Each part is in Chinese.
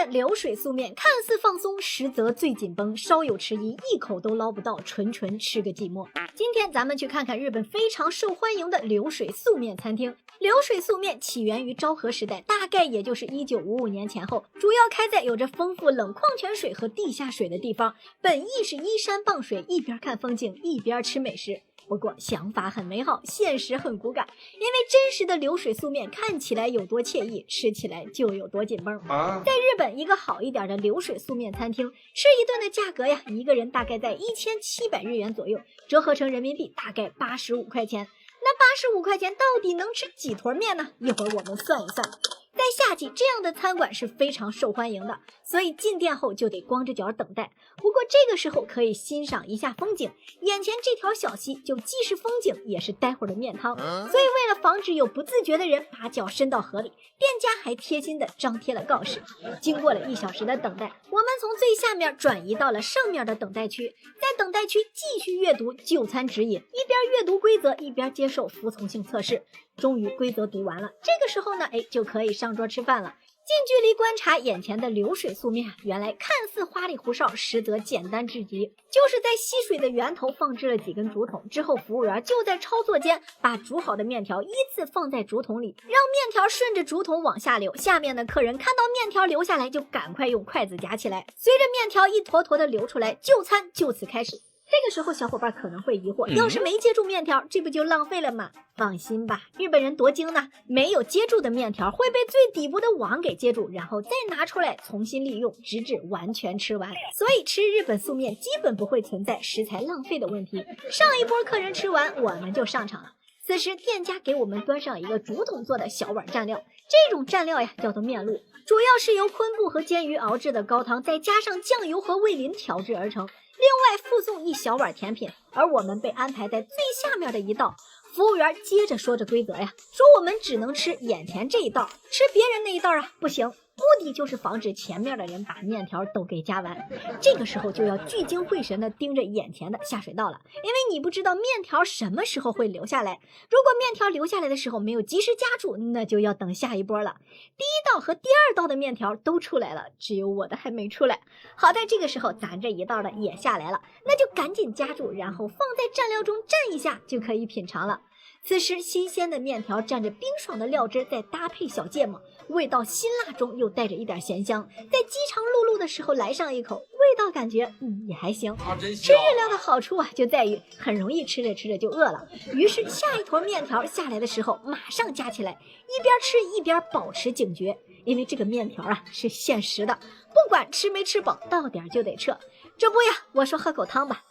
流水素面看似放松，实则最紧绷，稍有迟疑，一口都捞不到，纯吃个寂寞。今天咱们去看看日本非常受欢迎的流水素面餐厅。流水素面起源于昭和时代，大概也就是1955年前后，主要开在有着丰富冷矿泉水和地下水的地方，本意是依山傍水，一边看风景一边吃美食。不过想法很美好，现实很骨感，因为真实的流水素面看起来有多惬意，吃起来就有多紧绷。在日本一个好一点的流水素面餐厅，吃一顿的价格呀，一个人大概在1700日元左右，折合成人民币大概85块钱。那85块钱到底能吃几坨面呢？一会儿我们算一算。在夏季，这样的餐馆是非常受欢迎的，所以进店后就得光着脚等待。不过这个时候可以欣赏一下风景，眼前这条小溪就既是风景，也是待会儿的面汤。所以为了防止有不自觉的人把脚伸到河里，店家还贴心的张贴了告示。经过了1小时的等待，我们从最下面转移到了上面的等待区，在等待区继续阅读就餐指引，一边阅读规则一边接受服从性测试。终于规则读完了，这个时候呢，就可以上桌吃饭了。近距离观察眼前的流水素面，原来看似花里胡哨，实则简单至极。就是在吸水的源头放置了几根竹筒，之后服务员就在操作间把煮好的面条依次放在竹筒里，让面条顺着竹筒往下流。下面的客人看到面条流下来，就赶快用筷子夹起来，随着面条一坨坨的流出来，就餐就此开始。这个时候小伙伴可能会疑惑，要是没接住面条，这不就浪费了吗？放心吧，日本人多精呢，没有接住的面条会被最底部的网给接住，然后再拿出来重新利用，直至完全吃完。所以吃日本素面基本不会存在食材浪费的问题。上一波客人吃完，我们就上场了。此时店家给我们端上一个竹筒做的小碗蘸料，这种蘸料呀叫做面露，主要是由昆布和煎鱼熬制的高汤，再加上酱油和味淋调制而成。另外附送一小碗甜品，而我们被安排在最下面的一道。服务员接着说着规则呀，说我们只能吃眼前这一道，吃别人那一道啊不行。目的就是防止前面的人把面条都给夹完。这个时候就要聚精会神地盯着眼前的下水道了，因为你不知道面条什么时候会流下来。如果面条流下来的时候没有及时夹住，那就要等下一波了。第一道和第二道的面条都出来了，只有我的还没出来。好在这个时候咱这一道的也下来了，那就赶紧夹住，然后放在蘸料中蘸一下就可以品尝了。此时新鲜的面条蘸着冰爽的料汁，再搭配小芥末，味道辛辣中又带着一点咸香，在饥肠辘辘的时候来上一口，味道感觉也还行。吃日料的好处就在于很容易吃着吃着就饿了，于是下一坨面条下来的时候马上夹起来，一边吃一边保持警觉，因为这个面条是限时的，不管吃没吃饱，到点就得撤。这不呀，我说喝口汤吧，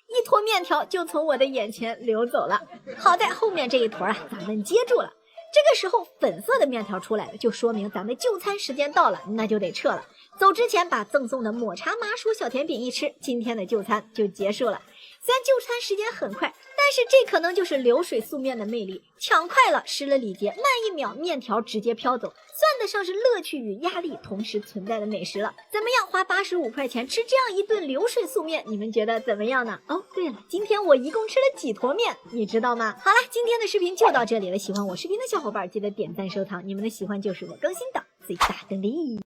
一坨面条就从我的眼前流走了。好在后面这一坨咱们接住了。这个时候粉色的面条出来了，就说明咱们就餐时间到了，那就得撤了。走之前把赠送的抹茶麻薯小甜饼一吃，今天的就餐就结束了。虽然就餐时间很快，但是这可能就是流水素面的魅力，抢快了失了礼节，慢1秒面条直接飘走，算得上是乐趣与压力同时存在的美食了。怎么样，花85块钱吃这样一顿流水素面，你们觉得怎么样呢？哦，对了，今天我一共吃了几坨面，你知道吗？好了，今天的视频就到这里了，喜欢我视频的小伙伴记得点赞收藏，你们的喜欢就是我更新的最大动力。